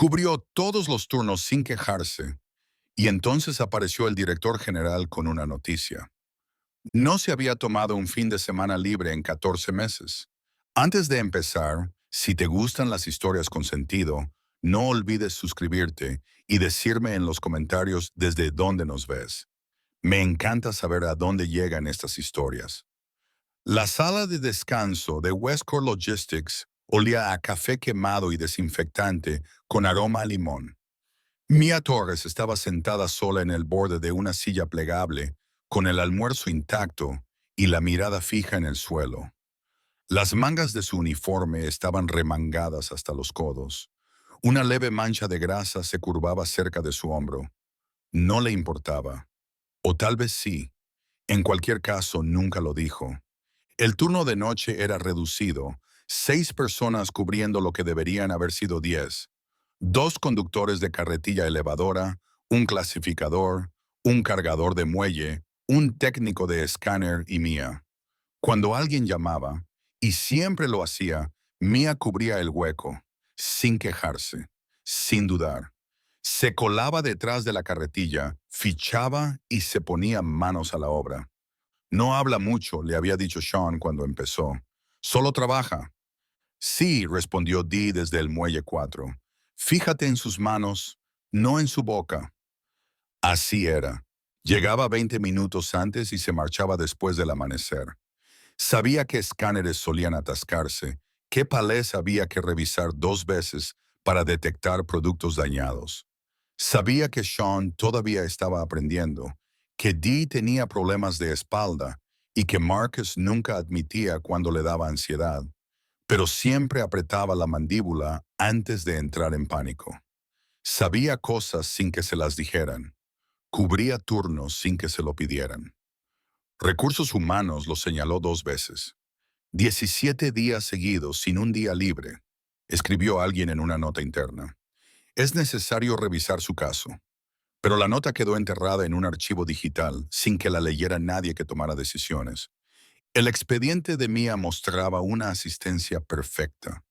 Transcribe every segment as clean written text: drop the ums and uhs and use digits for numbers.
Cubrió todos los turnos sin quejarse, y entonces apareció el director general con una noticia. No se había tomado un fin de semana libre en 14 meses. Antes de empezar, si te gustan las historias con sentido, no olvides suscribirte y decirme en los comentarios desde dónde nos ves. Me encanta saber a dónde llegan estas historias. La sala de descanso de Westcore Logistics olía a café quemado y desinfectante con aroma a limón. Mia Torres estaba sentada sola en el borde de una silla plegable, con el almuerzo intacto y la mirada fija en el suelo. Las mangas de su uniforme estaban remangadas hasta los codos. Una leve mancha de grasa se curvaba cerca de su hombro. No le importaba. O tal vez sí. En cualquier caso, nunca lo dijo. El turno de noche era reducido, 6 personas cubriendo lo que deberían haber sido 10. 2 conductores de carretilla elevadora, un clasificador, un cargador de muelle, un técnico de escáner y Mía. Cuando alguien llamaba, y siempre lo hacía, Mía cubría el hueco, sin quejarse, sin dudar. Se colaba detrás de la carretilla, fichaba y se ponía manos a la obra. No habla mucho, le había dicho Sean cuando empezó. Solo trabaja. Sí, respondió Dee desde el muelle 4. Fíjate en sus manos, no en su boca. Así era. Llegaba 20 minutos antes y se marchaba después del amanecer. Sabía que escáneres solían atascarse, qué palés había que revisar 2 veces para detectar productos dañados. Sabía que Sean todavía estaba aprendiendo, que Dee tenía problemas de espalda y que Marcus nunca admitía cuando le daba ansiedad, pero siempre apretaba la mandíbula antes de entrar en pánico. Sabía cosas sin que se las dijeran. Cubría turnos sin que se lo pidieran. Recursos Humanos lo señaló 2 veces. 17 días seguidos sin un día libre, escribió alguien en una nota interna. Es necesario revisar su caso. Pero la nota quedó enterrada en un archivo digital sin que la leyera nadie que tomara decisiones. El expediente de Mia mostraba una asistencia perfecta,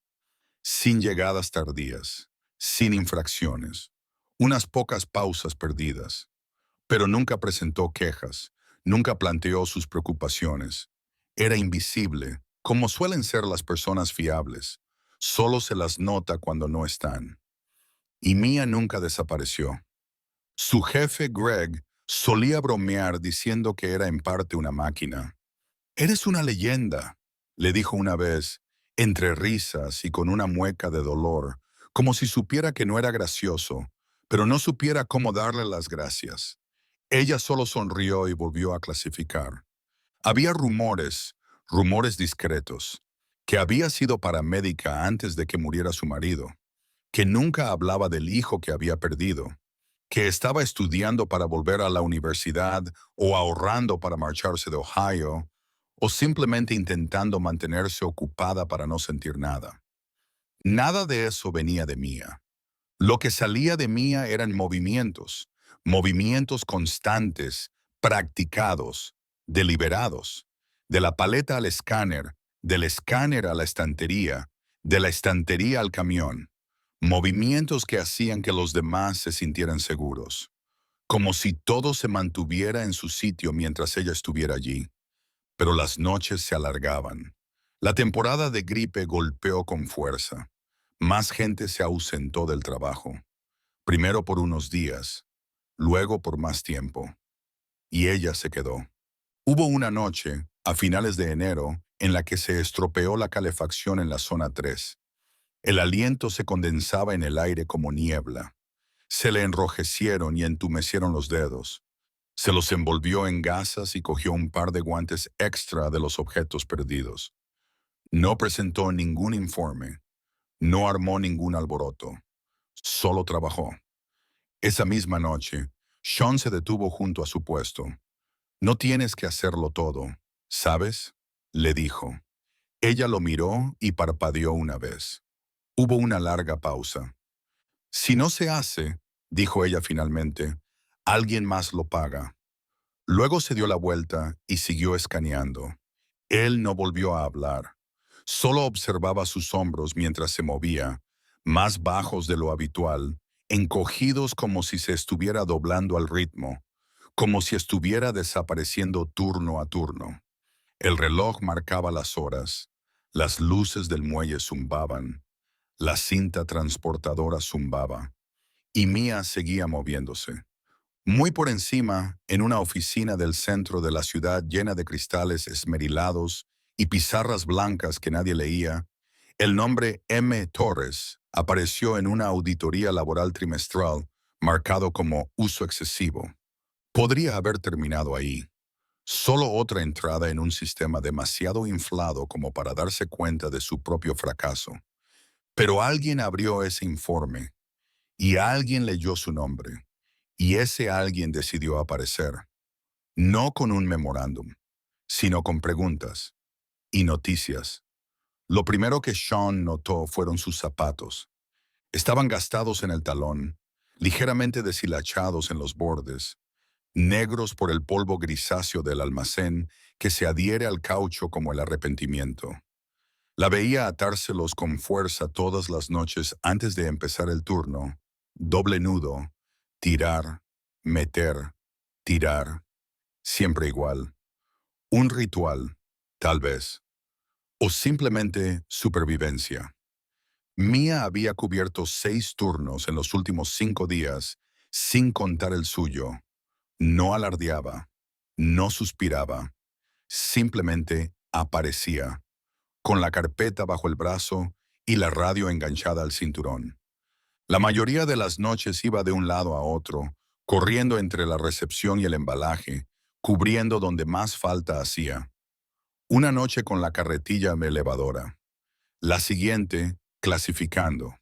sin llegadas tardías, sin infracciones, unas pocas pausas perdidas. Pero nunca presentó quejas, nunca planteó sus preocupaciones. Era invisible, como suelen ser las personas fiables. Solo se las nota cuando no están. Y Mia nunca desapareció. Su jefe, Greg, solía bromear diciendo que era en parte una máquina. «Eres una leyenda», le dijo una vez, entre risas y con una mueca de dolor, como si supiera que no era gracioso, pero no supiera cómo darle las gracias. Ella solo sonrió y volvió a clasificar. Había rumores, rumores discretos, que había sido paramédica antes de que muriera su marido, que nunca hablaba del hijo que había perdido, que estaba estudiando para volver a la universidad o ahorrando para marcharse de Ohio, o simplemente intentando mantenerse ocupada para no sentir nada. Nada de eso venía de Mía. Lo que salía de Mía eran movimientos, movimientos constantes, practicados, deliberados, de la paleta al escáner, del escáner a la estantería, de la estantería al camión, movimientos que hacían que los demás se sintieran seguros, como si todo se mantuviera en su sitio mientras ella estuviera allí. Pero las noches se alargaban. La temporada de gripe golpeó con fuerza. Más gente se ausentó del trabajo. Primero por unos días, luego por más tiempo. Y ella se quedó. Hubo una noche, a finales de enero, en la que se estropeó la calefacción en la zona 3. El aliento se condensaba en el aire como niebla. Se le enrojecieron y entumecieron los dedos. Se los envolvió en gasas y cogió un par de guantes extra de los objetos perdidos. No presentó ningún informe. No armó ningún alboroto. Solo trabajó. Esa misma noche, Sean se detuvo junto a su puesto. «No tienes que hacerlo todo, ¿sabes?», le dijo. Ella lo miró y parpadeó una vez. Hubo una larga pausa. «Si no se hace», dijo ella finalmente, «alguien más lo paga». Luego se dio la vuelta y siguió escaneando. Él no volvió a hablar. Solo observaba sus hombros mientras se movía, más bajos de lo habitual, encogidos como si se estuviera doblando al ritmo, como si estuviera desapareciendo turno a turno. El reloj marcaba las horas, las luces del muelle zumbaban, la cinta transportadora zumbaba, y Mia seguía moviéndose. Muy por encima, en una oficina del centro de la ciudad llena de cristales esmerilados y pizarras blancas que nadie leía, el nombre M. Torres apareció en una auditoría laboral trimestral marcado como uso excesivo. Podría haber terminado ahí. Solo otra entrada en un sistema demasiado inflado como para darse cuenta de su propio fracaso. Pero alguien abrió ese informe y alguien leyó su nombre. Y ese alguien decidió aparecer, no con un memorándum, sino con preguntas y noticias. Lo primero que Sean notó fueron sus zapatos. Estaban gastados en el talón, ligeramente deshilachados en los bordes, negros por el polvo grisáceo del almacén que se adhiere al caucho como el arrepentimiento. La veía atárselos con fuerza todas las noches antes de empezar el turno, doble nudo, tirar, meter, tirar, siempre igual. Un ritual, tal vez, o simplemente supervivencia. Mia había cubierto 6 turnos en los últimos 5 días, sin contar el suyo. No alardeaba, no suspiraba, simplemente aparecía, con la carpeta bajo el brazo y la radio enganchada al cinturón. La mayoría de las noches iba de un lado a otro, corriendo entre la recepción y el embalaje, cubriendo donde más falta hacía. Una noche con la carretilla elevadora. La siguiente, clasificando.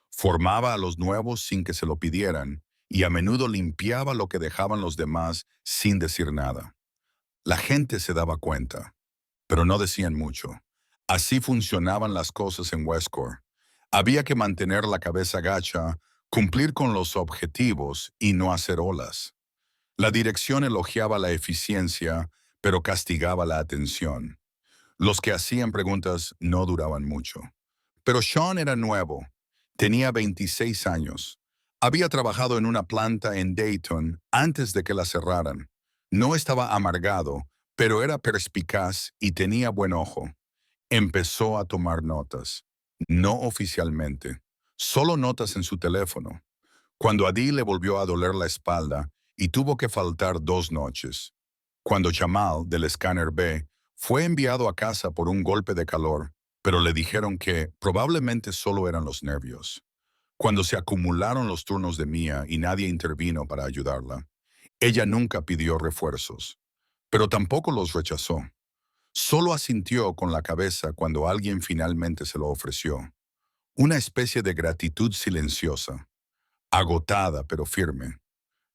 Formaba a los nuevos sin que se lo pidieran y a menudo limpiaba lo que dejaban los demás sin decir nada. La gente se daba cuenta, pero no decían mucho. Así funcionaban las cosas en Westcore. Había que mantener la cabeza gacha, cumplir con los objetivos y no hacer olas. La dirección elogiaba la eficiencia, pero castigaba la atención. Los que hacían preguntas no duraban mucho. Pero Sean era nuevo. Tenía 26 años. Había trabajado en una planta en Dayton antes de que la cerraran. No estaba amargado, pero era perspicaz y tenía buen ojo. Empezó a tomar notas. No oficialmente. Solo notas en su teléfono. Cuando a Dee le volvió a doler la espalda y tuvo que faltar 2 noches. Cuando Jamal, del escáner B, fue enviado a casa por un golpe de calor, pero le dijeron que probablemente solo eran los nervios. Cuando se acumularon los turnos de Mia y nadie intervino para ayudarla, ella nunca pidió refuerzos, pero tampoco los rechazó. Solo asintió con la cabeza cuando alguien finalmente se lo ofreció. Una especie de gratitud silenciosa, agotada pero firme.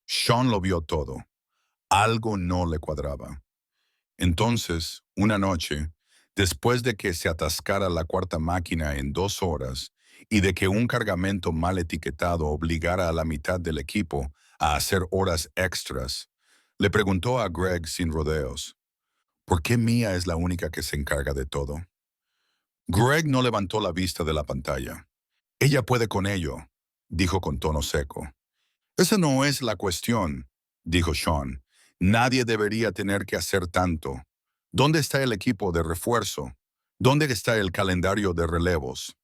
Sean lo vio todo. Algo no le cuadraba. Entonces, una noche, después de que se atascara la cuarta máquina en 2 horas y de que un cargamento mal etiquetado obligara a la mitad del equipo a hacer horas extras, le preguntó a Greg sin rodeos, ¿por qué Mia es la única que se encarga de todo? Greg no levantó la vista de la pantalla. Ella puede con ello, dijo con tono seco. Esa no es la cuestión, dijo Sean. Nadie debería tener que hacer tanto. ¿Dónde está el equipo de refuerzo? ¿Dónde está el calendario de relevos?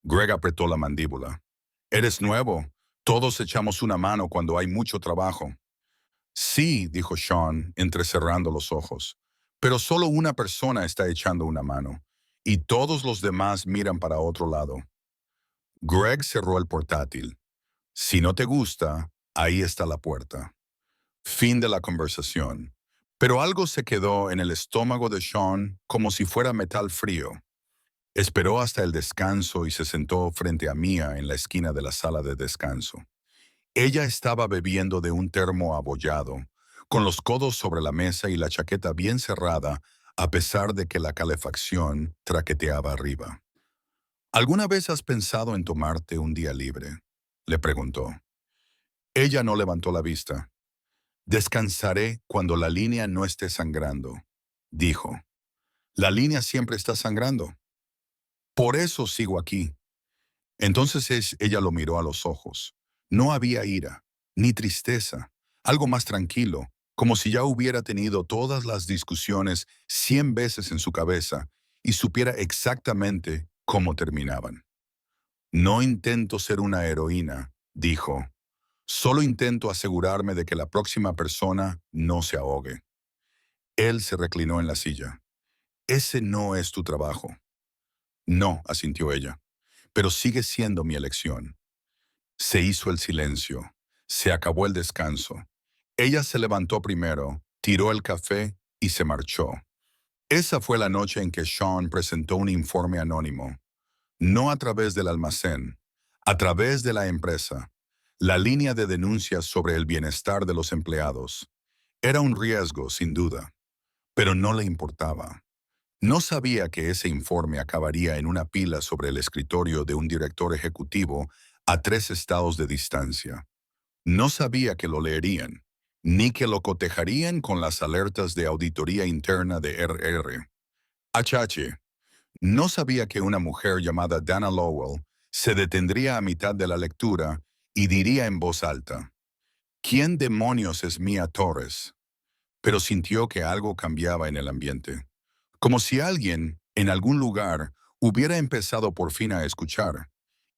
Greg apretó la mandíbula. Eres nuevo. Todos echamos una mano cuando hay mucho trabajo. Sí, dijo Sean, entrecerrando los ojos. Pero solo una persona está echando una mano, y todos los demás miran para otro lado. Greg cerró el portátil. Si no te gusta, ahí está la puerta. Fin de la conversación. Pero algo se quedó en el estómago de Sean como si fuera metal frío. Esperó hasta el descanso y se sentó frente a Mia en la esquina de la sala de descanso. Ella estaba bebiendo de un termo abollado, con los codos sobre la mesa y la chaqueta bien cerrada, a pesar de que la calefacción traqueteaba arriba. ¿Alguna vez has pensado en tomarte un día libre?, le preguntó. Ella no levantó la vista. Descansaré cuando la línea no esté sangrando, dijo. La línea siempre está sangrando. Por eso sigo aquí. Entonces ella lo miró a los ojos. No había ira, ni tristeza, algo más tranquilo, como si ya hubiera tenido todas las discusiones 100 veces en su cabeza y supiera exactamente cómo terminaban. No intento ser una heroína, dijo. Solo intento asegurarme de que la próxima persona no se ahogue. Él se reclinó en la silla. Ese no es tu trabajo. No, asintió ella, pero sigue siendo mi elección. Se hizo el silencio. Se acabó el descanso. Ella se levantó primero, tiró el café y se marchó. Esa fue la noche en que Sean presentó un informe anónimo, no a través del almacén, a través de la empresa. La línea de denuncias sobre el bienestar de los empleados. Era un riesgo, sin duda, pero no le importaba. No sabía que ese informe acabaría en una pila sobre el escritorio de un director ejecutivo a 3 estados de distancia. No sabía que lo leerían, ni que lo cotejarían con las alertas de auditoría interna de RR. HH. No sabía que una mujer llamada Dana Lowell se detendría a mitad de la lectura y diría en voz alta, ¿quién demonios es Mia Torres? Pero sintió que algo cambiaba en el ambiente. Como si alguien, en algún lugar, hubiera empezado por fin a escuchar,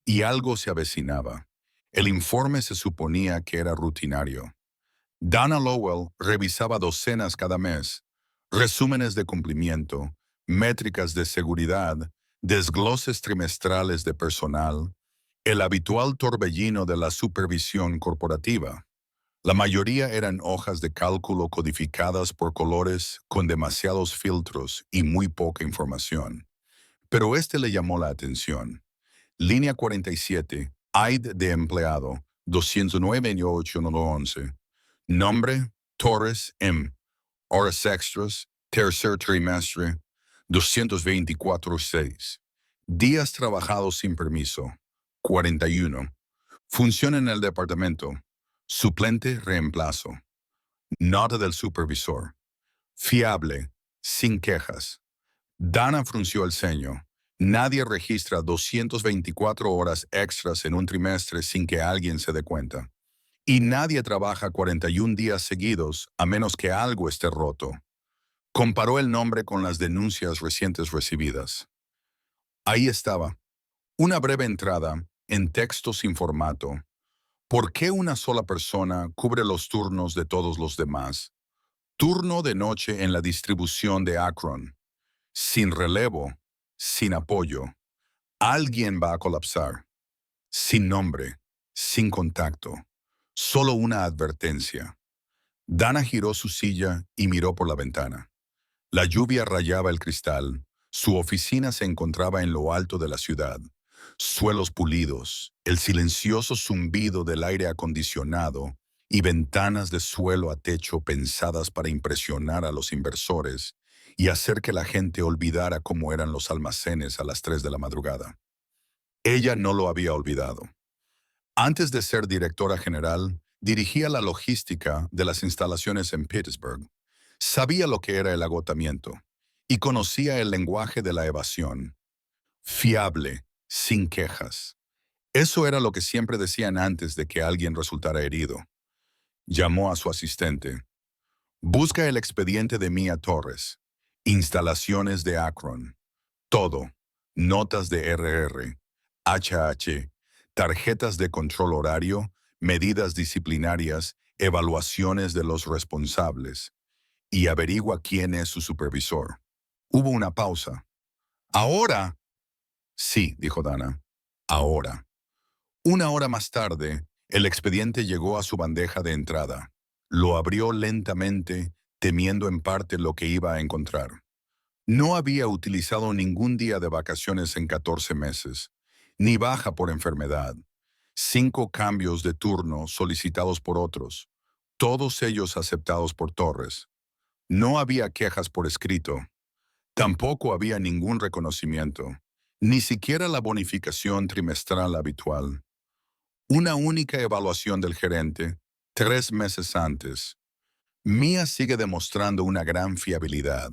y algo se avecinaba. El informe se suponía que era rutinario. Dana Lowell revisaba docenas cada mes, resúmenes de cumplimiento, métricas de seguridad, desgloses trimestrales de personal, el habitual torbellino de la supervisión corporativa. La mayoría eran hojas de cálculo codificadas por colores con demasiados filtros y muy poca información. Pero este le llamó la atención. Línea 47, ID de empleado, 209-811. Nombre, Torres M. Horas extras, tercer trimestre, 224-6. Días trabajados sin permiso, 41. Función en el departamento. Suplente reemplazo. Nota del supervisor. Fiable, sin quejas. Dana frunció el ceño. Nadie registra 224 horas extras en un trimestre sin que alguien se dé cuenta. Y nadie trabaja 41 días seguidos a menos que algo esté roto. Comparó el nombre con las denuncias recientes recibidas. Ahí estaba. Una breve entrada, en texto sin formato. ¿Por qué una sola persona cubre los turnos de todos los demás? Turno de noche en la distribución de Akron. Sin relevo, sin apoyo. Alguien va a colapsar. Sin nombre, sin contacto. Solo una advertencia. Dana giró su silla y miró por la ventana. La lluvia rayaba el cristal. Su oficina se encontraba en lo alto de la ciudad. Suelos pulidos, el silencioso zumbido del aire acondicionado y ventanas de suelo a techo pensadas para impresionar a los inversores y hacer que la gente olvidara cómo eran los almacenes a las 3 de la madrugada. Ella no lo había olvidado. Antes de ser directora general, dirigía la logística de las instalaciones en Pittsburgh. Sabía lo que era el agotamiento y conocía el lenguaje de la evasión. Fiable, sin quejas. Eso era lo que siempre decían antes de que alguien resultara herido. Llamó a su asistente. Busca el expediente de Mia Torres. Instalaciones de Akron. Todo. Notas de RR. HH. Tarjetas de control horario, medidas disciplinarias, evaluaciones de los responsables. Y averigua quién es su supervisor. Hubo una pausa. ¿Ahora? Sí, dijo Dana. Ahora. Una hora más tarde, el expediente llegó a su bandeja de entrada. Lo abrió lentamente, temiendo en parte lo que iba a encontrar. No había utilizado ningún día de vacaciones en 14 meses, ni baja por enfermedad. 5 cambios de turno solicitados por otros, todos ellos aceptados por Torres. No había quejas por escrito. Tampoco había ningún reconocimiento, ni siquiera la bonificación trimestral habitual. Una única evaluación del gerente, 3 meses antes. Mia sigue demostrando una gran fiabilidad.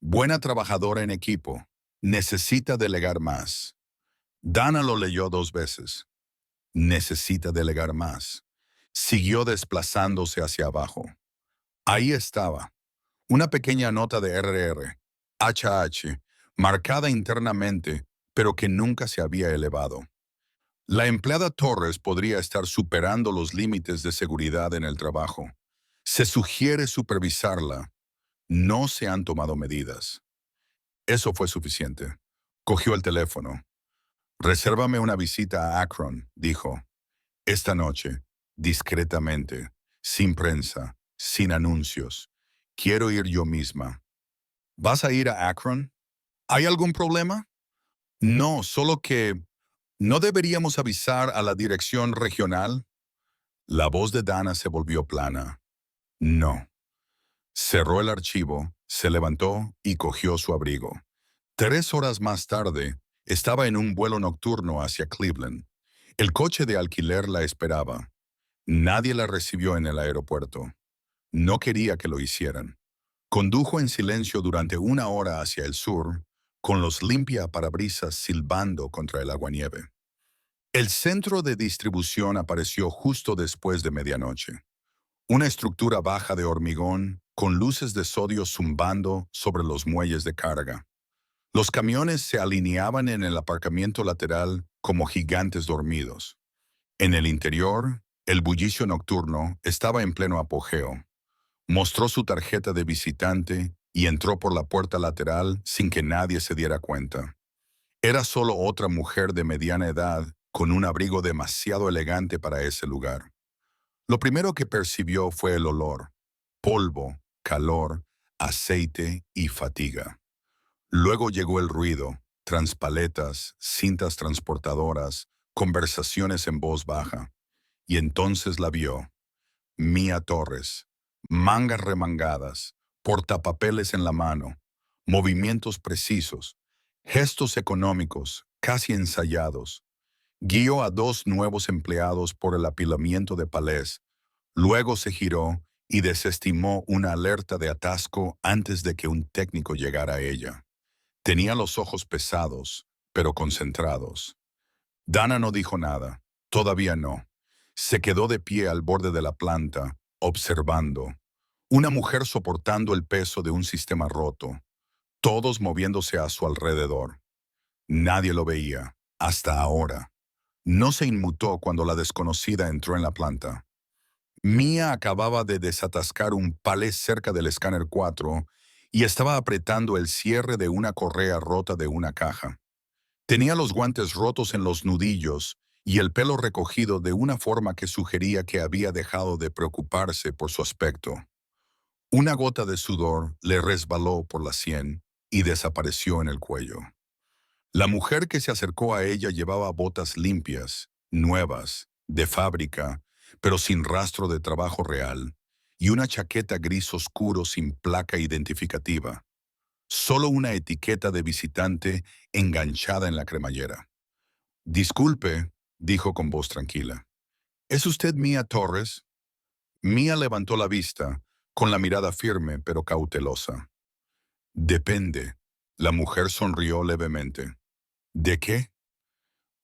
Buena trabajadora en equipo. Necesita delegar más. Dana lo leyó 2 veces. Necesita delegar más. Siguió desplazándose hacia abajo. Ahí estaba, una pequeña nota de RR, HH, marcada internamente, pero que nunca se había elevado. La empleada Torres podría estar superando los límites de seguridad en el trabajo. Se sugiere supervisarla. No se han tomado medidas. Eso fue suficiente. Cogió el teléfono. Resérvame una visita a Akron, dijo. Esta noche, discretamente, sin prensa, sin anuncios. Quiero ir yo misma. ¿Vas a ir a Akron? ¿Hay algún problema? No, solo que ¿no deberíamos avisar a la dirección regional? La voz de Dana se volvió plana. No. Cerró el archivo, se levantó y cogió su abrigo. 3 horas más tarde, estaba en un vuelo nocturno hacia Cleveland. El coche de alquiler la esperaba. Nadie la recibió en el aeropuerto. No quería que lo hicieran. Condujo en silencio durante 1 hora hacia el sur, con los limpiaparabrisas silbando contra el aguanieve. El centro de distribución apareció justo después de medianoche. Una estructura baja de hormigón, con luces de sodio zumbando sobre los muelles de carga. Los camiones se alineaban en el aparcamiento lateral como gigantes dormidos. En el interior, el bullicio nocturno estaba en pleno apogeo. Mostró su tarjeta de visitante y entró por la puerta lateral sin que nadie se diera cuenta. Era solo otra mujer de mediana edad con un abrigo demasiado elegante para ese lugar. Lo primero que percibió fue el olor: polvo, calor, aceite y fatiga. Luego llegó el ruido: transpaletas, cintas transportadoras, conversaciones en voz baja. Y entonces la vio. Mía Torres, mangas remangadas, portapapeles en la mano, movimientos precisos, gestos económicos, casi ensayados. Guió a 2 nuevos empleados por el apilamiento de palés, luego se giró y desestimó una alerta de atasco antes de que un técnico llegara a ella. Tenía los ojos pesados, pero concentrados. Dana no dijo nada, todavía no. Se quedó de pie al borde de la planta, observando. Una mujer soportando el peso de un sistema roto, todos moviéndose a su alrededor. Nadie lo veía, hasta ahora. No se inmutó cuando la desconocida entró en la planta. Mia acababa de desatascar un palé cerca del escáner 4 y estaba apretando el cierre de una correa rota de una caja. Tenía los guantes rotos en los nudillos y el pelo recogido de una forma que sugería que había dejado de preocuparse por su aspecto. Una gota de sudor le resbaló por la sien y desapareció en el cuello. La mujer que se acercó a ella llevaba botas limpias, nuevas, de fábrica, pero sin rastro de trabajo real, y una chaqueta gris oscuro sin placa identificativa. Solo una etiqueta de visitante enganchada en la cremallera. Disculpe, dijo con voz tranquila. ¿Es usted Mía Torres? Mía levantó la vista, con la mirada firme pero cautelosa. Depende. La mujer sonrió levemente. ¿De qué?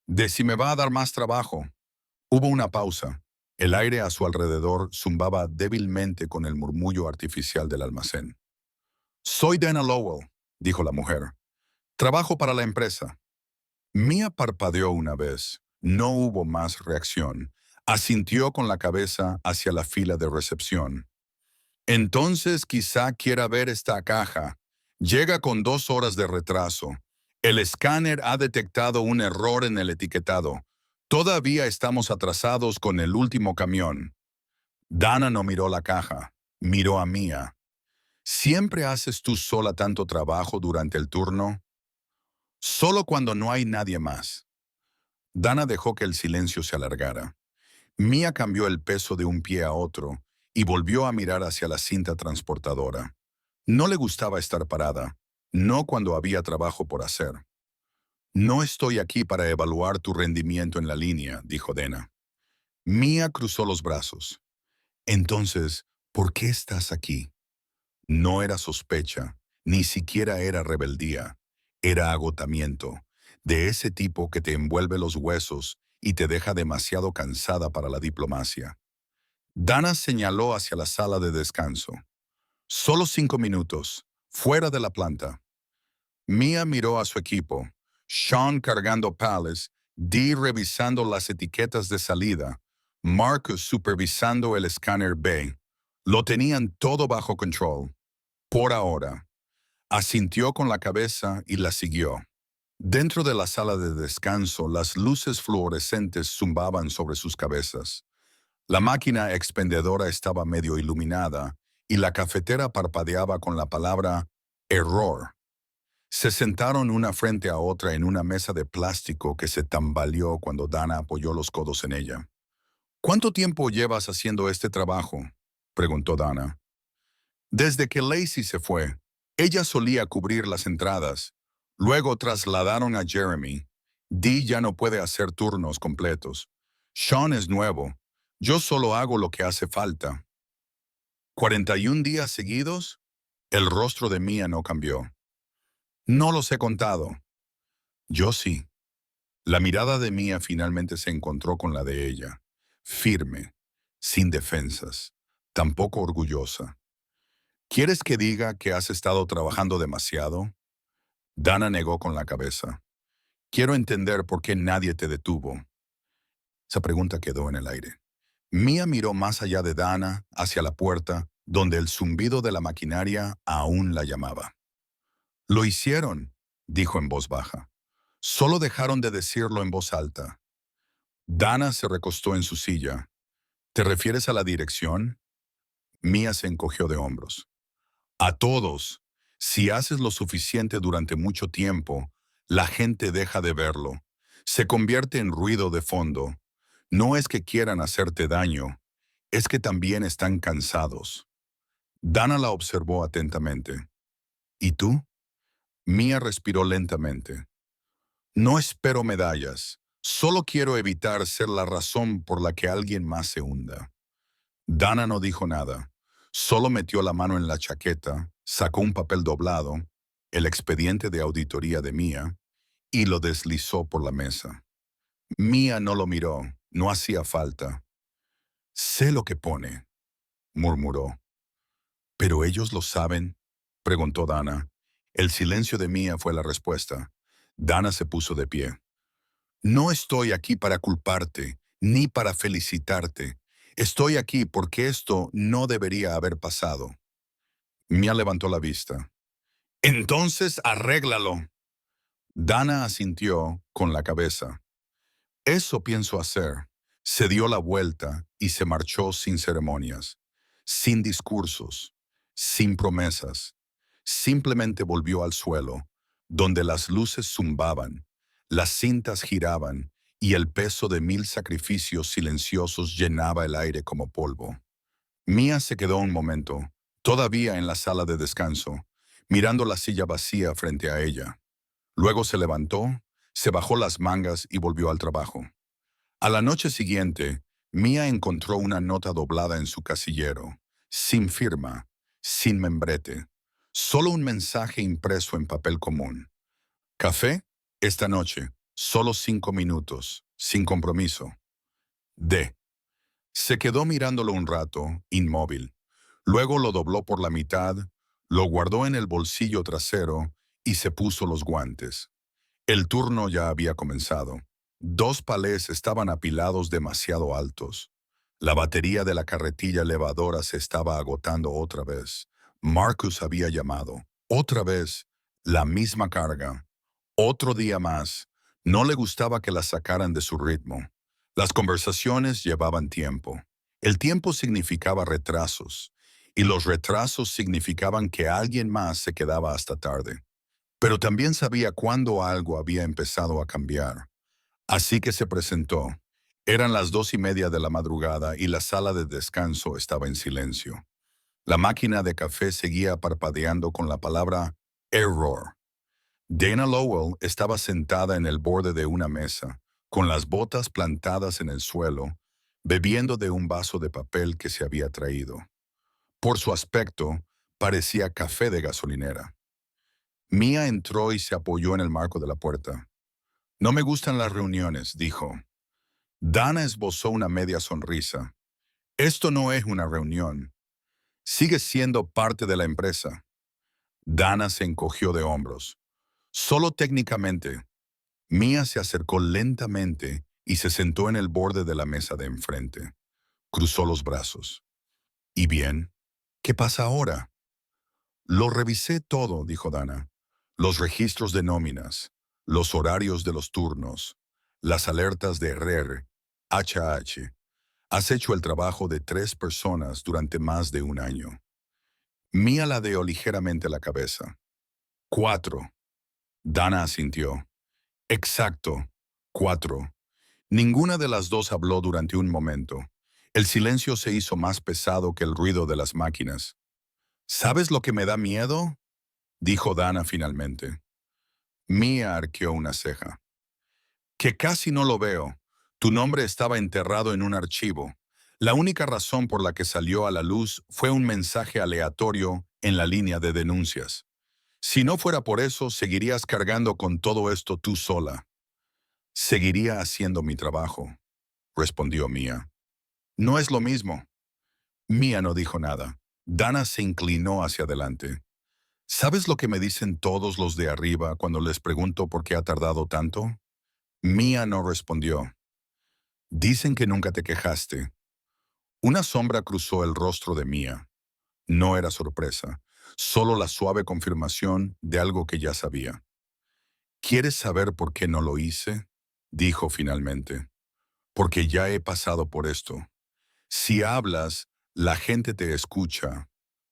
De si me va a dar más trabajo. Hubo una pausa. El aire a su alrededor zumbaba débilmente con el murmullo artificial del almacén. Soy Dana Lowell, dijo la mujer. Trabajo para la empresa. Mia parpadeó una vez. No hubo más reacción. Asintió con la cabeza hacia la fila de recepción. Entonces quizá quiera ver esta caja. Llega con 2 horas de retraso. El escáner ha detectado un error en el etiquetado. Todavía estamos atrasados con el último camión. Dana no miró la caja. Miró a Mia. ¿Siempre haces tú sola tanto trabajo durante el turno? Solo cuando no hay nadie más. Dana dejó que el silencio se alargara. Mia cambió el peso de un pie a otro y volvió a mirar hacia la cinta transportadora. No le gustaba estar parada, no cuando había trabajo por hacer. No estoy aquí para evaluar tu rendimiento en la línea, dijo Dana. Mia cruzó los brazos. Entonces, ¿por qué estás aquí? No era sospecha, ni siquiera era rebeldía. Era agotamiento. de ese tipo que te envuelve los huesos y te deja demasiado cansada para la diplomacia. Dana señaló hacia la sala de descanso. Solo 5 minutos, fuera de la planta. Mia miró a su equipo. Sean cargando pales, Dee revisando las etiquetas de salida, Marcus supervisando el escáner B. Lo tenían todo bajo control. Por ahora. Asintió con la cabeza y la siguió. Dentro de la sala de descanso, las luces fluorescentes zumbaban sobre sus cabezas. La máquina expendedora estaba medio iluminada y la cafetera parpadeaba con la palabra error. Se sentaron una frente a otra en una mesa de plástico que se tambaleó cuando Dana apoyó los codos en ella. ¿Cuánto tiempo llevas haciendo este trabajo?, preguntó Dana. Desde que Lacey se fue. Ella solía cubrir las entradas. Luego trasladaron a Jeremy. Dee ya no puede hacer turnos completos. Sean es nuevo. Yo solo hago lo que hace falta. ¿41 días seguidos? El rostro de Mia no cambió. No los he contado. Yo sí. La mirada de Mia finalmente se encontró con la de ella. Firme, sin defensas, tampoco orgullosa. ¿Quieres que diga que has estado trabajando demasiado? Dana negó con la cabeza. Quiero entender por qué nadie te detuvo. Esa pregunta quedó en el aire. Mia miró más allá de Dana, hacia la puerta, donde el zumbido de la maquinaria aún la llamaba. Lo hicieron, dijo en voz baja. Solo dejaron de decirlo en voz alta. Dana se recostó en su silla. ¿Te refieres a la dirección? Mia se encogió de hombros. A todos. Si haces lo suficiente durante mucho tiempo, la gente deja de verlo. Se convierte en ruido de fondo. No es que quieran hacerte daño, es que también están cansados. Dana la observó atentamente. ¿Y tú? Mia respiró lentamente. No espero medallas. Solo quiero evitar ser la razón por la que alguien más se hunda. Dana no dijo nada. Solo metió la mano en la chaqueta, sacó un papel doblado, el expediente de auditoría de Mia, y lo deslizó por la mesa. Mia no lo miró, no hacía falta. Sé lo que pone, murmuró. ¿Pero ellos lo saben?, preguntó Dana. El silencio de Mia fue la respuesta. Dana se puso de pie. No estoy aquí para culparte, ni para felicitarte. Estoy aquí porque esto no debería haber pasado. Mia levantó la vista. Entonces arréglalo. Dana asintió con la cabeza. Eso pienso hacer. Se dio la vuelta y se marchó sin ceremonias, sin discursos, sin promesas. Simplemente volvió al suelo, donde las luces zumbaban, las cintas giraban y el peso de 1000 sacrificios silenciosos llenaba el aire como polvo. Mia se quedó un momento, todavía en la sala de descanso, mirando la silla vacía frente a ella. Luego se levantó, se bajó las mangas y volvió al trabajo. A la noche siguiente, Mia encontró una nota doblada en su casillero, sin firma, sin membrete, solo un mensaje impreso en papel común. Café, esta noche, solo 5 minutos, sin compromiso. D. Se quedó mirándolo un rato, inmóvil. Luego lo dobló por la mitad, lo guardó en el bolsillo trasero y se puso los guantes. El turno ya había comenzado. 2 palés estaban apilados demasiado altos. La batería de la carretilla elevadora se estaba agotando otra vez. Marcus había llamado. Otra vez, la misma carga. Otro día más. No le gustaba que la sacaran de su ritmo. Las conversaciones llevaban tiempo. El tiempo significaba retrasos, y los retrasos significaban que alguien más se quedaba hasta tarde. Pero también sabía cuándo algo había empezado a cambiar. Así que se presentó. Eran las 2:30 de la madrugada y la sala de descanso estaba en silencio. La máquina de café seguía parpadeando con la palabra error. Dana Lowell estaba sentada en el borde de una mesa, con las botas plantadas en el suelo, bebiendo de un vaso de papel que se había traído. Por su aspecto, parecía café de gasolinera. Mia entró y se apoyó en el marco de la puerta. No me gustan las reuniones, dijo. Dana esbozó una media sonrisa. Esto no es una reunión. Sigues siendo parte de la empresa. Dana se encogió de hombros. Solo técnicamente. Mia se acercó lentamente y se sentó en el borde de la mesa de enfrente. Cruzó los brazos. ¿Y bien? ¿Qué pasa ahora? Lo revisé todo, dijo Dana. Los registros de nóminas, los horarios de los turnos, las alertas de RER, HH. Has hecho el trabajo de 3 personas durante más de un año. Mia ladeó ligeramente la cabeza. 4. Dana asintió. Exacto. 4. Ninguna de las dos habló durante un momento. El silencio se hizo más pesado que el ruido de las máquinas. ¿Sabes lo que me da miedo? Dijo Dana finalmente. Mia arqueó una ceja. Que casi no lo veo. Tu nombre estaba enterrado en un archivo. La única razón por la que salió a la luz fue un mensaje aleatorio en la línea de denuncias. Si no fuera por eso, seguirías cargando con todo esto tú sola. Seguiría haciendo mi trabajo, respondió Mia. No es lo mismo. Mia no dijo nada. Dana se inclinó hacia adelante. ¿Sabes lo que me dicen todos los de arriba cuando les pregunto por qué ha tardado tanto? Mia no respondió. Dicen que nunca te quejaste. Una sombra cruzó el rostro de Mia. No era sorpresa, solo la suave confirmación de algo que ya sabía. ¿Quieres saber por qué no lo hice? Dijo finalmente. Porque ya he pasado por esto. Si hablas, la gente te escucha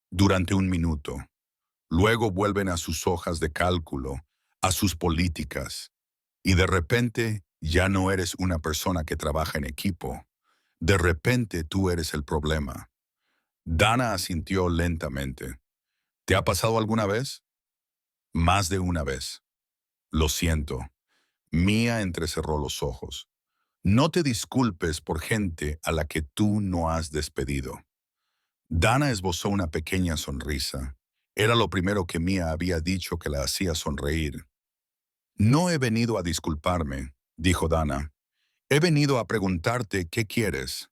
durante un minuto. Luego vuelven a sus hojas de cálculo, a sus políticas. Y de repente ya no eres una persona que trabaja en equipo. De repente tú eres el problema. Dana asintió lentamente. ¿Te ha pasado alguna vez? Más de una vez. Lo siento. Mia entrecerró los ojos. No te disculpes por gente a la que tú no has despedido. Dana esbozó una pequeña sonrisa. Era lo primero que Mia había dicho que la hacía sonreír. No he venido a disculparme, dijo Dana. He venido a preguntarte qué quieres.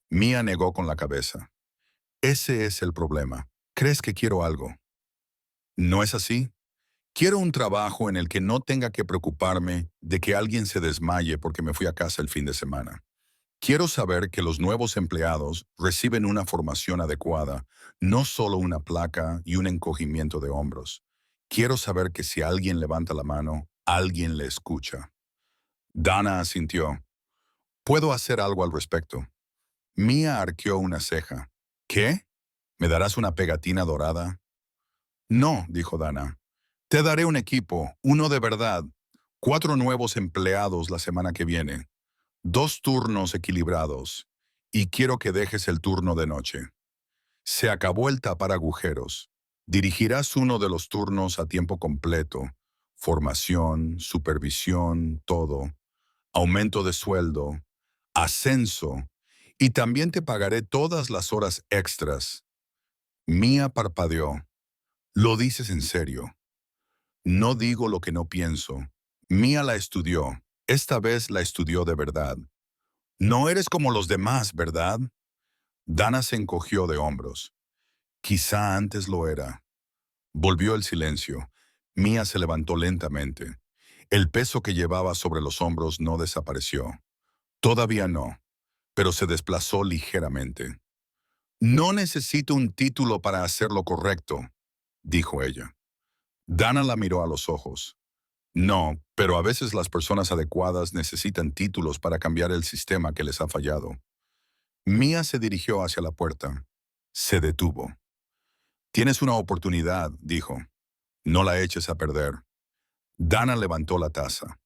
Mia negó con la cabeza. Ese es el problema. ¿Crees que quiero algo? ¿No es así? Quiero un trabajo en el que no tenga que preocuparme de que alguien se desmaye porque me fui a casa el fin de semana. Quiero saber que los nuevos empleados reciben una formación adecuada, no solo una placa y un encogimiento de hombros. Quiero saber que si alguien levanta la mano, alguien le escucha. Dana asintió. ¿Puedo hacer algo al respecto? Mia arqueó una ceja. ¿Qué? ¿Me darás una pegatina dorada? No, dijo Dana. Te daré un equipo, uno de verdad. 4 nuevos empleados la semana que viene. 2 turnos equilibrados. Y quiero que dejes el turno de noche. Se acabó el tapar agujeros. Dirigirás uno de los turnos a tiempo completo. Formación, supervisión, todo. Aumento de sueldo. Ascenso. Y también te pagaré todas las horas extras. Mia parpadeó. ¿Lo dices en serio? No digo lo que no pienso. Mia la estudió. Esta vez la estudió de verdad. No eres como los demás, ¿verdad? Dana se encogió de hombros. Quizá antes lo era. Volvió el silencio. Mia se levantó lentamente. El peso que llevaba sobre los hombros no desapareció. Todavía no, pero se desplazó ligeramente. No necesito un título para hacer lo correcto, dijo ella. Dana la miró a los ojos. No, pero a veces las personas adecuadas necesitan títulos para cambiar el sistema que les ha fallado. Mia se dirigió hacia la puerta. Se detuvo. Tienes una oportunidad, dijo. No la eches a perder. Dana levantó la taza.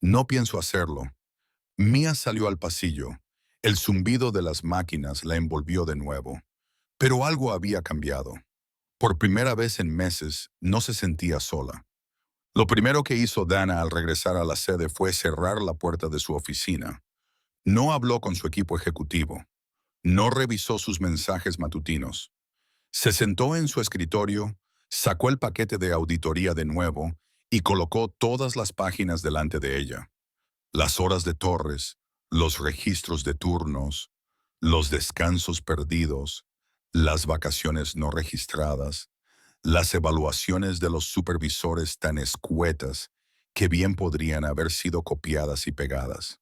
No pienso hacerlo. Mia salió al pasillo. El zumbido de las máquinas la envolvió de nuevo. Pero algo había cambiado. Por primera vez en meses, no se sentía sola. Lo primero que hizo Dana al regresar a la sede fue cerrar la puerta de su oficina. No habló con su equipo ejecutivo. No revisó sus mensajes matutinos. Se sentó en su escritorio, sacó el paquete de auditoría de nuevo y colocó todas las páginas delante de ella. Las horas de Torres, los registros de turnos, los descansos perdidos, las vacaciones no registradas, las evaluaciones de los supervisores tan escuetas que bien podrían haber sido copiadas y pegadas.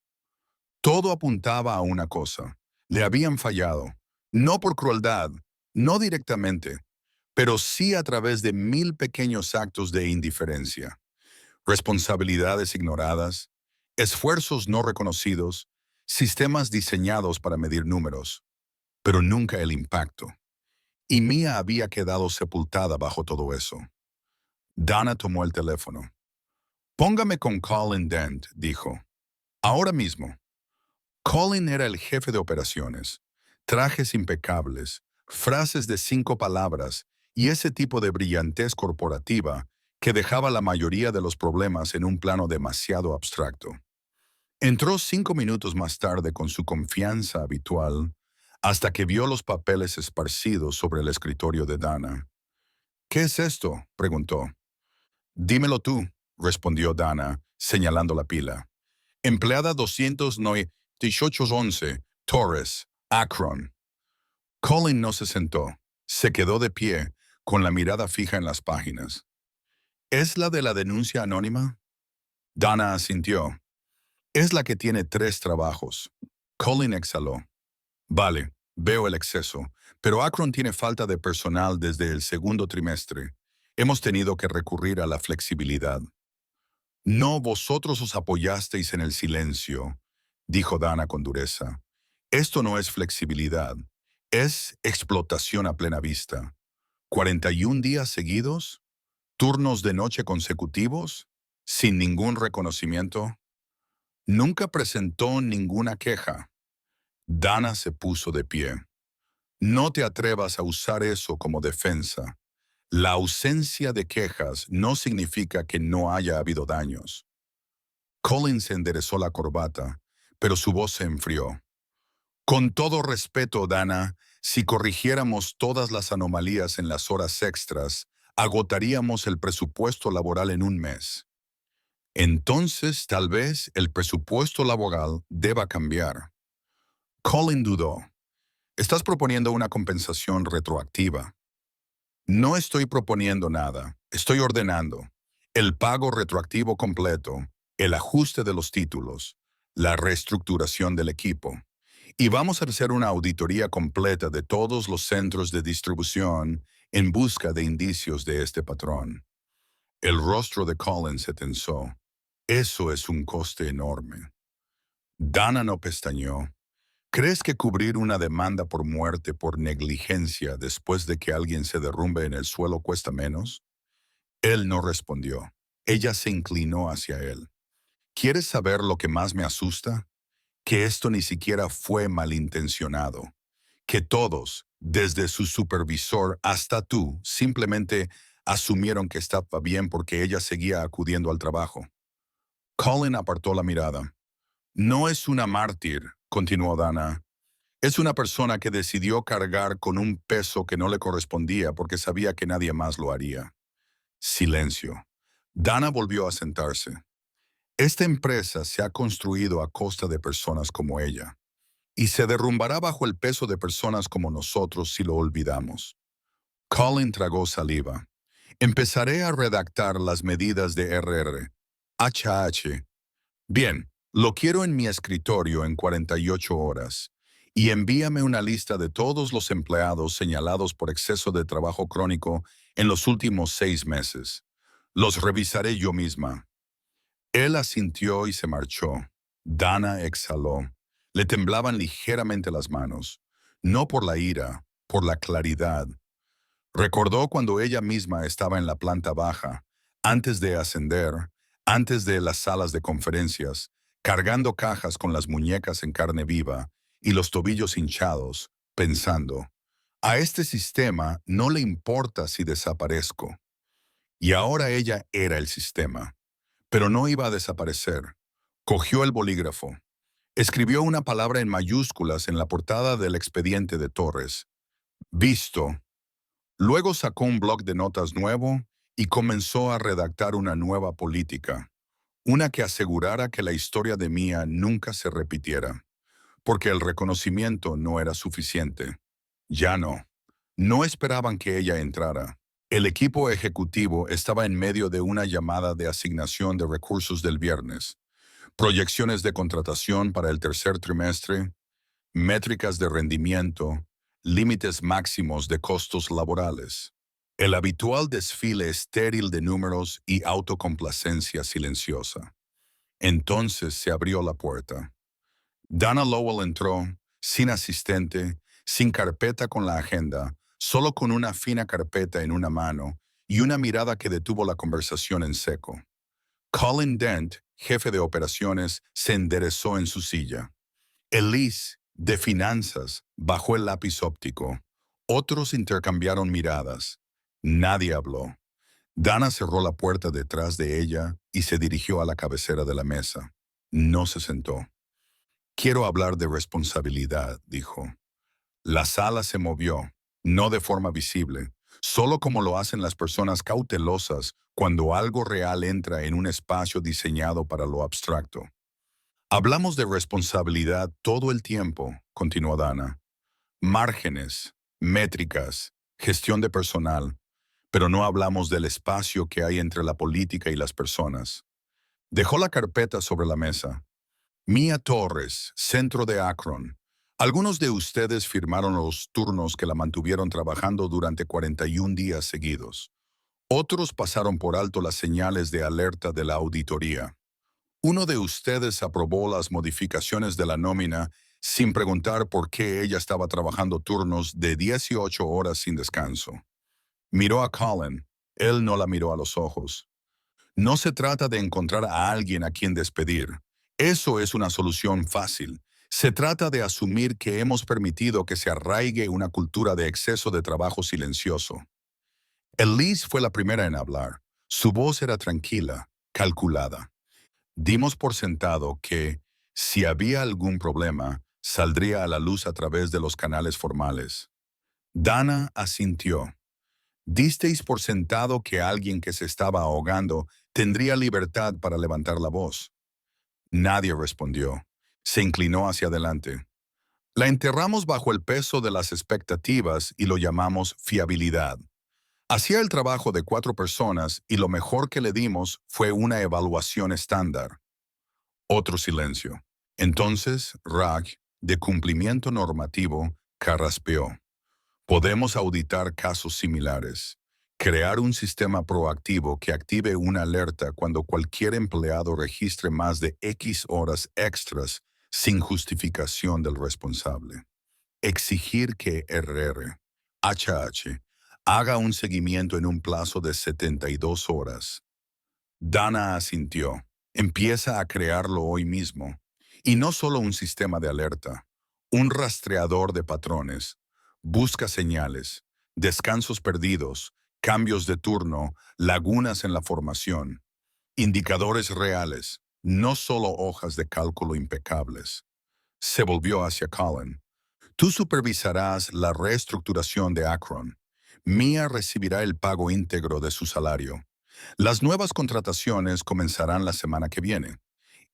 Todo apuntaba a una cosa. Le habían fallado, no por crueldad, no directamente, pero sí a través de 1000 pequeños actos de indiferencia, responsabilidades ignoradas, esfuerzos no reconocidos, sistemas diseñados para medir números, pero nunca el impacto. Y Mia había quedado sepultada bajo todo eso. Dana tomó el teléfono. Póngame con Colin Dent, dijo. Ahora mismo. Colin era el jefe de operaciones. Trajes impecables, frases de 5 palabras y ese tipo de brillantez corporativa que dejaba la mayoría de los problemas en un plano demasiado abstracto. Entró 5 minutos más tarde con su confianza habitual hasta que vio los papeles esparcidos sobre el escritorio de Dana. ¿Qué es esto?, preguntó. Dímelo tú, respondió Dana, señalando la pila. Empleada 29811, Torres, Akron. Colin no se sentó. Se quedó de pie, con la mirada fija en las páginas. ¿Es la de la denuncia anónima? Dana asintió. Es la que tiene 3 trabajos. Colin exhaló. Vale, veo el exceso, pero Akron tiene falta de personal desde el segundo trimestre. Hemos tenido que recurrir a la flexibilidad. No, vosotros os apoyasteis en el silencio, dijo Dana con dureza. Esto no es flexibilidad, es explotación a plena vista. 41 días seguidos, turnos de noche consecutivos, sin ningún reconocimiento. Nunca presentó ninguna queja. Dana se puso de pie. No te atrevas a usar eso como defensa. La ausencia de quejas no significa que no haya habido daños. Colin se enderezó la corbata, pero su voz se enfrió. Con todo respeto, Dana, si corrigiéramos todas las anomalías en las horas extras, agotaríamos el presupuesto laboral en un mes. Entonces, tal vez el presupuesto laboral deba cambiar. Colin dudó. Estás proponiendo una compensación retroactiva. No estoy proponiendo nada, estoy ordenando. El pago retroactivo completo, el ajuste de los títulos, la reestructuración del equipo. Y vamos a hacer una auditoría completa de todos los centros de distribución en busca de indicios de este patrón. El rostro de Colin se tensó. Eso es un coste enorme. Dana no pestañeó. ¿Crees que cubrir una demanda por muerte por negligencia después de que alguien se derrumbe en el suelo cuesta menos? Él no respondió. Ella se inclinó hacia él. ¿Quieres saber lo que más me asusta? Que esto ni siquiera fue malintencionado. Que todos, desde su supervisor hasta tú, simplemente asumieron que estaba bien porque ella seguía acudiendo al trabajo. Colin apartó la mirada. No es una mártir, continuó Dana. Es una persona que decidió cargar con un peso que no le correspondía porque sabía que nadie más lo haría. Silencio. Dana volvió a sentarse. Esta empresa se ha construido a costa de personas como ella, y se derrumbará bajo el peso de personas como nosotros si lo olvidamos. Colin tragó saliva. Empezaré a redactar las medidas de RR. HH. Bien, lo quiero en mi escritorio en 48 horas. Y envíame una lista de todos los empleados señalados por exceso de trabajo crónico en los últimos 6 meses. Los revisaré yo misma. Él asintió y se marchó. Dana exhaló. Le temblaban ligeramente las manos. No por la ira, por la claridad. Recordó cuando ella misma estaba en la planta baja, antes de ascender, antes de las salas de conferencias, cargando cajas con las muñecas en carne viva y los tobillos hinchados, pensando, a este sistema no le importa si desaparezco. Y ahora ella era el sistema. Pero no iba a desaparecer. Cogió el bolígrafo. Escribió una palabra en mayúsculas en la portada del expediente de Torres. Visto. Luego sacó un bloc de notas nuevo y comenzó a redactar una nueva política, una que asegurara que la historia de Mia nunca se repitiera, porque el reconocimiento no era suficiente. Ya no. No esperaban que ella entrara. El equipo ejecutivo estaba en medio de una llamada de asignación de recursos del viernes, proyecciones de contratación para el tercer trimestre, métricas de rendimiento, límites máximos de costos laborales. El habitual desfile estéril de números y autocomplacencia silenciosa. Entonces se abrió la puerta. Dana Lowell entró, sin asistente, sin carpeta con la agenda, solo con una fina carpeta en una mano y una mirada que detuvo la conversación en seco. Colin Dent, jefe de operaciones, se enderezó en su silla. Elise, de finanzas, bajó el lápiz óptico. Otros intercambiaron miradas. Nadie habló. Dana cerró la puerta detrás de ella y se dirigió a la cabecera de la mesa. No se sentó. Quiero hablar de responsabilidad, dijo. La sala se movió, no de forma visible, solo como lo hacen las personas cautelosas cuando algo real entra en un espacio diseñado para lo abstracto. Hablamos de responsabilidad todo el tiempo, continuó Dana. Márgenes, métricas, gestión de personal, pero no hablamos del espacio que hay entre la política y las personas. Dejó la carpeta sobre la mesa. Mia Torres, centro de Akron. Algunos de ustedes firmaron los turnos que la mantuvieron trabajando durante 41 días seguidos. Otros pasaron por alto las señales de alerta de la auditoría. Uno de ustedes aprobó las modificaciones de la nómina sin preguntar por qué ella estaba trabajando turnos de 18 horas sin descanso. Miró a Colin. Él no la miró a los ojos. No se trata de encontrar a alguien a quien despedir. Eso es una solución fácil. Se trata de asumir que hemos permitido que se arraigue una cultura de exceso de trabajo silencioso. Elise fue la primera en hablar. Su voz era tranquila, calculada. Dimos por sentado que, si había algún problema, saldría a la luz a través de los canales formales. Dana asintió. Disteis por sentado que alguien que se estaba ahogando tendría libertad para levantar la voz. Nadie respondió. Se inclinó hacia adelante. La enterramos bajo el peso de las expectativas y lo llamamos fiabilidad. Hacía el trabajo de 4 personas y lo mejor que le dimos fue una evaluación estándar. Otro silencio. Entonces, Rag, de cumplimiento normativo, carraspeó. Podemos auditar casos similares. Crear un sistema proactivo que active una alerta cuando cualquier empleado registre más de X horas extras sin justificación del responsable. Exigir que HH haga un seguimiento en un plazo de 72 horas. Dana asintió. Empieza a crearlo hoy mismo. Y no solo un sistema de alerta, un rastreador de patrones. Busca señales, descansos perdidos, cambios de turno, lagunas en la formación. Indicadores reales, no solo hojas de cálculo impecables. Se volvió hacia Colin. Tú supervisarás la reestructuración de Akron. Mia recibirá el pago íntegro de su salario. Las nuevas contrataciones comenzarán la semana que viene.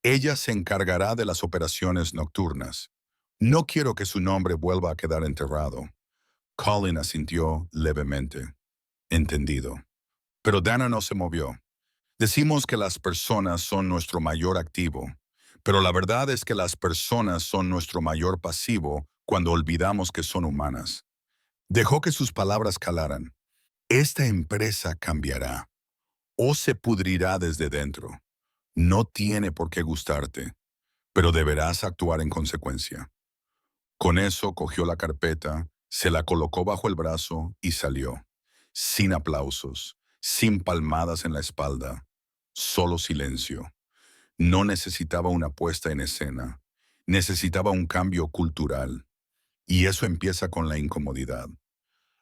Ella se encargará de las operaciones nocturnas. No quiero que su nombre vuelva a quedar enterrado. Colin asintió levemente. Entendido. Pero Dana no se movió. Decimos que las personas son nuestro mayor activo, pero la verdad es que las personas son nuestro mayor pasivo cuando olvidamos que son humanas. Dejó que sus palabras calaran. Esta empresa cambiará o se pudrirá desde dentro. No tiene por qué gustarte, pero deberás actuar en consecuencia. Con eso cogió la carpeta, se la colocó bajo el brazo y salió. Sin aplausos, sin palmadas en la espalda, solo silencio. No necesitaba una puesta en escena, necesitaba un cambio cultural. Y eso empieza con la incomodidad.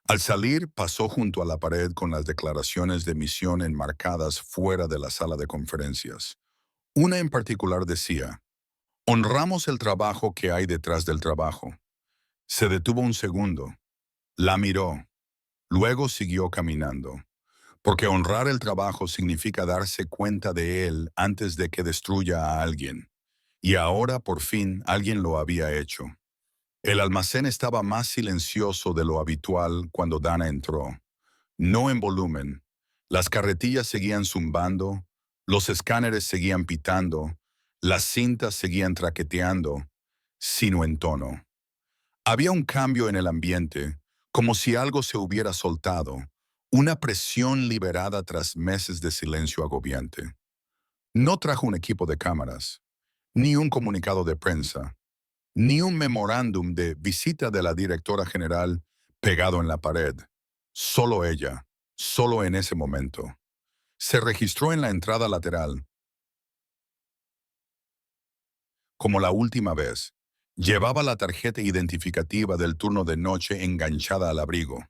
Al salir, pasó junto a la pared con las declaraciones de misión enmarcadas fuera de la sala de conferencias. Una en particular decía, honramos el trabajo que hay detrás del trabajo. Se detuvo un segundo. La miró. Luego siguió caminando. Porque honrar el trabajo significa darse cuenta de él antes de que destruya a alguien. Y ahora, por fin, alguien lo había hecho. El almacén estaba más silencioso de lo habitual cuando Dana entró. No en volumen. Las carretillas seguían zumbando, los escáneres seguían pitando, las cintas seguían traqueteando, sino en tono. Había un cambio en el ambiente, como si algo se hubiera soltado, una presión liberada tras meses de silencio agobiante. No trajo un equipo de cámaras, ni un comunicado de prensa, ni un memorándum de visita de la directora general pegado en la pared. Solo ella, solo en ese momento. Se registró en la entrada lateral, como la última vez. Llevaba la tarjeta identificativa del turno de noche enganchada al abrigo.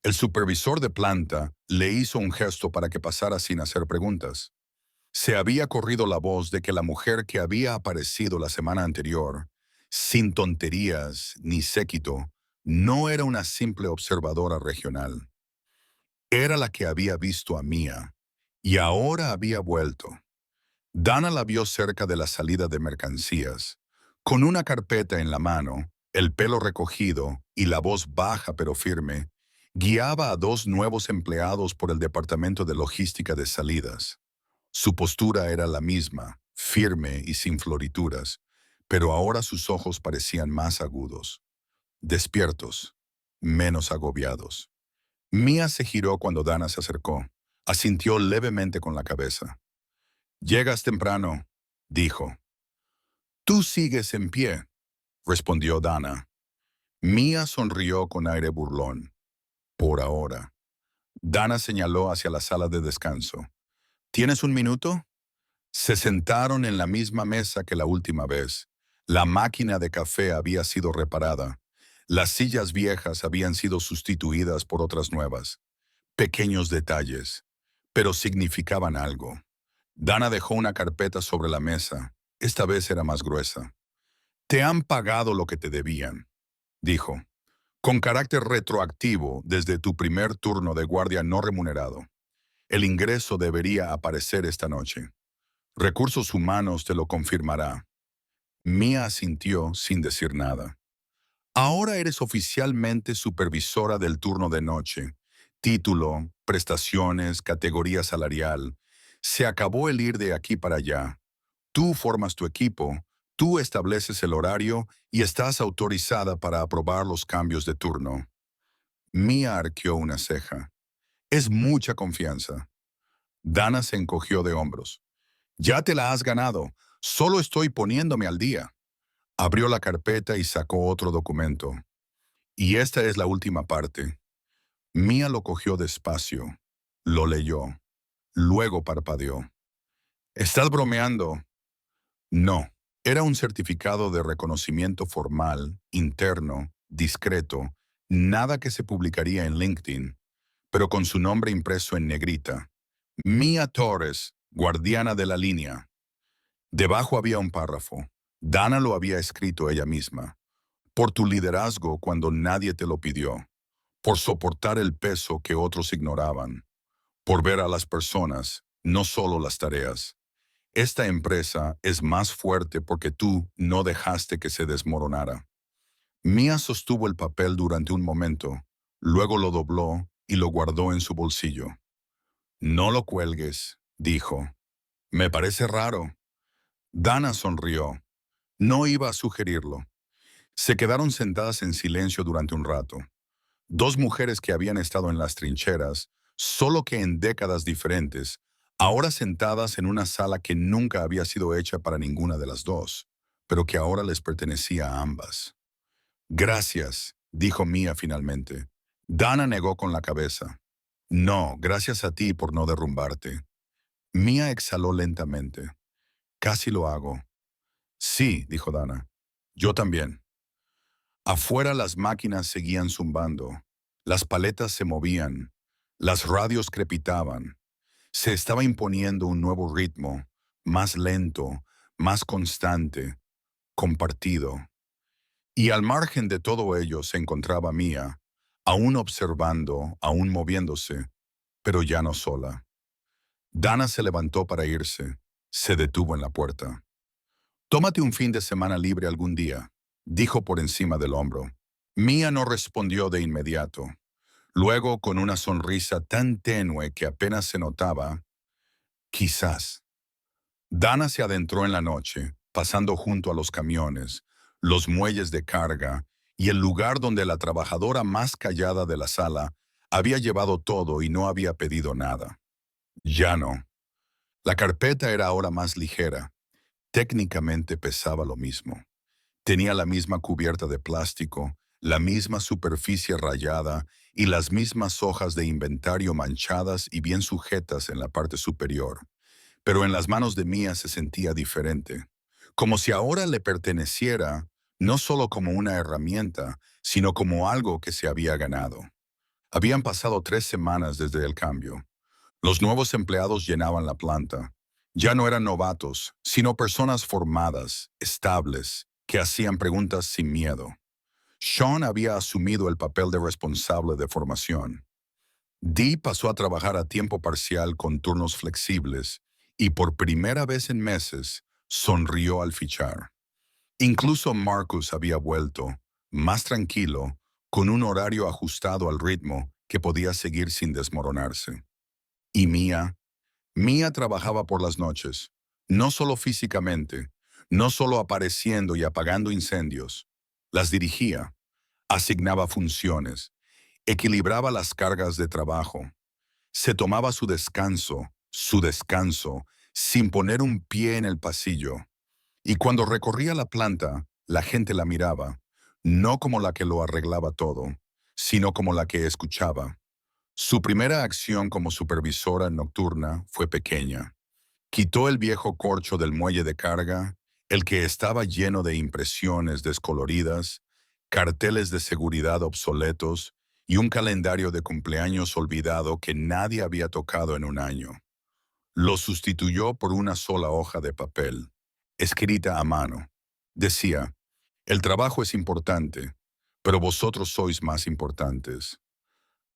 El supervisor de planta le hizo un gesto para que pasara sin hacer preguntas. Se había corrido la voz de que la mujer que había aparecido la semana anterior, sin tonterías ni séquito, no era una simple observadora regional. Era la que había visto a Mia, y ahora había vuelto. Dana la vio cerca de la salida de mercancías, con una carpeta en la mano, el pelo recogido y la voz baja pero firme, guiaba a dos nuevos empleados por el departamento de logística de salidas. Su postura era la misma, firme y sin florituras, pero ahora sus ojos parecían más agudos, despiertos, menos agobiados. Mia se giró cuando Dana se acercó. Asintió levemente con la cabeza. «Llegas temprano», dijo. «Tú sigues en pie», respondió Dana. Mia sonrió con aire burlón. «Por ahora». Dana señaló hacia la sala de descanso. «¿Tienes un minuto?» Se sentaron en la misma mesa que la última vez. La máquina de café había sido reparada. Las sillas viejas habían sido sustituidas por otras nuevas. Pequeños detalles, pero significaban algo. Dana dejó una carpeta sobre la mesa. Esta vez era más gruesa. «Te han pagado lo que te debían», dijo, «con carácter retroactivo desde tu primer turno de guardia no remunerado. El ingreso debería aparecer esta noche. Recursos Humanos te lo confirmará». Mia asintió sin decir nada. «Ahora eres oficialmente supervisora del turno de noche. Título, prestaciones, categoría salarial. Se acabó el ir de aquí para allá. Tú formas tu equipo, tú estableces el horario y estás autorizada para aprobar los cambios de turno». Mia arqueó una ceja. «Es mucha confianza». Dana se encogió de hombros. «Ya te la has ganado. Solo estoy poniéndome al día». Abrió la carpeta y sacó otro documento. «Y esta es la última parte». Mia lo cogió despacio. Lo leyó. Luego parpadeó. «¿Estás bromeando?» No. Era un certificado de reconocimiento formal, interno, discreto, nada que se publicaría en LinkedIn, pero con su nombre impreso en negrita. Mia Torres, guardiana de la línea. Debajo había un párrafo. Dana lo había escrito ella misma. «Por tu liderazgo cuando nadie te lo pidió. Por soportar el peso que otros ignoraban. Por ver a las personas, no solo las tareas. Esta empresa es más fuerte porque tú no dejaste que se desmoronara». Mia sostuvo el papel durante un momento, luego lo dobló y lo guardó en su bolsillo. «No lo cuelgues», dijo. «Me parece raro». Dana sonrió. No iba a sugerirlo. Se quedaron sentadas en silencio durante un rato. Dos mujeres que habían estado en las trincheras, solo que en décadas diferentes, ahora sentadas en una sala que nunca había sido hecha para ninguna de las dos, pero que ahora les pertenecía a ambas. «Gracias», dijo Mia finalmente. Dana negó con la cabeza. «No, gracias a ti por no derrumbarte». Mia exhaló lentamente. «Casi lo hago». «Sí», dijo Dana. «Yo también». Afuera las máquinas seguían zumbando. Las paletas se movían. Las radios crepitaban. Se estaba imponiendo un nuevo ritmo, más lento, más constante, compartido. Y al margen de todo ello se encontraba Mia, aún observando, aún moviéndose, pero ya no sola. Dana se levantó para irse. Se detuvo en la puerta. «Tómate un fin de semana libre algún día», dijo por encima del hombro. Mia no respondió de inmediato. Luego, con una sonrisa tan tenue que apenas se notaba, «Quizás». Dana se adentró en la noche, pasando junto a los camiones, los muelles de carga y el lugar donde la trabajadora más callada de la sala había llevado todo y no había pedido nada. Ya no. La carpeta era ahora más ligera. Técnicamente pesaba lo mismo. Tenía la misma cubierta de plástico, la misma superficie rayada y las mismas hojas de inventario manchadas y bien sujetas en la parte superior. Pero en las manos de Mia se sentía diferente, como si ahora le perteneciera, no solo como una herramienta, sino como algo que se había ganado. Habían pasado 3 semanas desde el cambio. Los nuevos empleados llenaban la planta. Ya no eran novatos, sino personas formadas, estables, que hacían preguntas sin miedo. Sean había asumido el papel de responsable de formación. Dee pasó a trabajar a tiempo parcial con turnos flexibles y por primera vez en meses sonrió al fichar. Incluso Marcus había vuelto, más tranquilo, con un horario ajustado al ritmo que podía seguir sin desmoronarse. Y Mia trabajaba por las noches, no solo físicamente, no solo apareciendo y apagando incendios. Las dirigía, asignaba funciones, equilibraba las cargas de trabajo. Se tomaba su descanso, sin poner un pie en el pasillo. Y cuando recorría la planta, la gente la miraba, no como la que lo arreglaba todo, sino como la que escuchaba. Su primera acción como supervisora nocturna fue pequeña. Quitó el viejo corcho del muelle de carga, el que estaba lleno de impresiones descoloridas, carteles de seguridad obsoletos y un calendario de cumpleaños olvidado que nadie había tocado en un año. Lo sustituyó por una sola hoja de papel, escrita a mano. Decía, «El trabajo es importante, pero vosotros sois más importantes».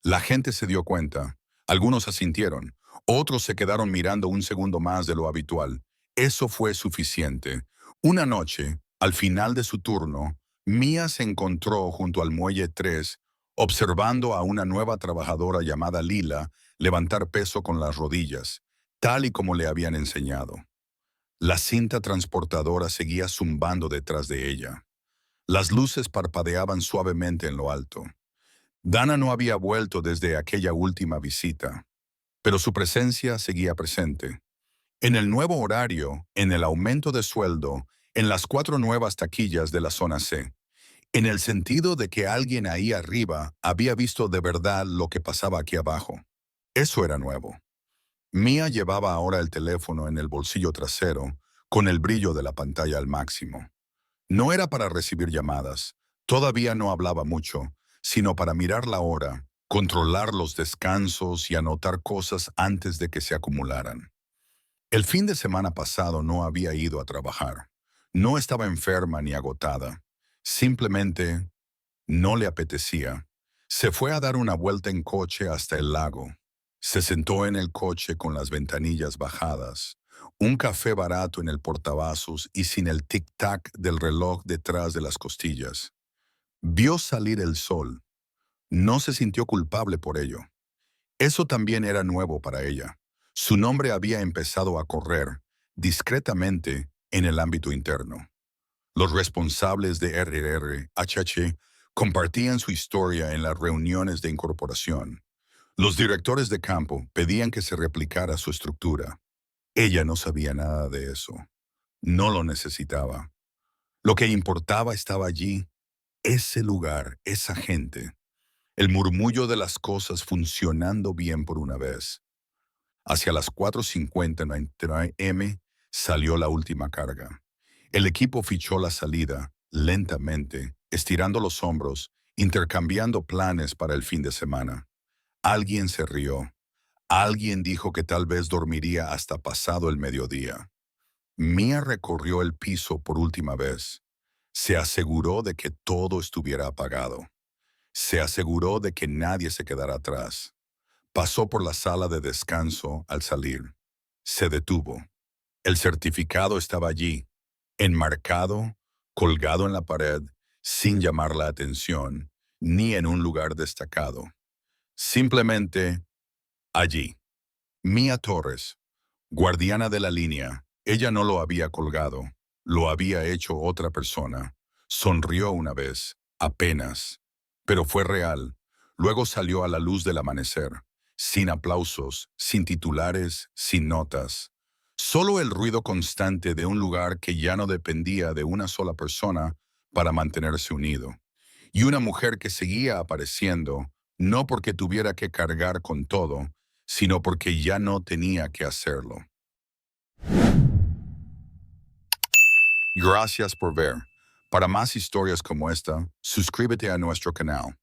La gente se dio cuenta. Algunos asintieron. Otros se quedaron mirando un segundo más de lo habitual. Eso fue suficiente. Una noche, al final de su turno, Mia se encontró junto al muelle 3, observando a una nueva trabajadora llamada Lila levantar peso con las rodillas, tal y como le habían enseñado. La cinta transportadora seguía zumbando detrás de ella. Las luces parpadeaban suavemente en lo alto. Dana no había vuelto desde aquella última visita, pero su presencia seguía presente. En el nuevo horario, en el aumento de sueldo, en las 4 nuevas taquillas de la zona C, en el sentido de que alguien ahí arriba había visto de verdad lo que pasaba aquí abajo. Eso era nuevo. Mia llevaba ahora el teléfono en el bolsillo trasero, con el brillo de la pantalla al máximo. No era para recibir llamadas, todavía no hablaba mucho, sino para mirar la hora, controlar los descansos y anotar cosas antes de que se acumularan. El fin de semana pasado no había ido a trabajar. No estaba enferma ni agotada. Simplemente no le apetecía. Se fue a dar una vuelta en coche hasta el lago. Se sentó en el coche con las ventanillas bajadas, un café barato en el portavasos y sin el tic-tac del reloj detrás de las costillas. Vio salir el sol. No se sintió culpable por ello. Eso también era nuevo para ella. Su nombre había empezado a correr, discretamente, en el ámbito interno. Los responsables de RRHH compartían su historia en las reuniones de incorporación. Los directores de campo pedían que se replicara su estructura. Ella no sabía nada de eso. No lo necesitaba. Lo que importaba estaba allí, ese lugar, esa gente, el murmullo de las cosas funcionando bien por una vez. Hacia las 4:50 m salió la última carga. El equipo fichó la salida, lentamente, estirando los hombros, intercambiando planes para el fin de semana. Alguien se rió. Alguien dijo que tal vez dormiría hasta pasado el mediodía. Mia recorrió el piso por última vez. Se aseguró de que todo estuviera apagado. Se aseguró de que nadie se quedara atrás. Pasó por la sala de descanso al salir. Se detuvo. El certificado estaba allí, enmarcado, colgado en la pared, sin llamar la atención, ni en un lugar destacado. Simplemente allí. Mia Torres, guardiana de la línea. Ella no lo había colgado, lo había hecho otra persona. Sonrió una vez, apenas, pero fue real. Luego salió a la luz del amanecer, sin aplausos, sin titulares, sin notas. Solo el ruido constante de un lugar que ya no dependía de una sola persona para mantenerse unido. Y una mujer que seguía apareciendo, no porque tuviera que cargar con todo, sino porque ya no tenía que hacerlo. Gracias por ver. Para más historias como esta, suscríbete a nuestro canal.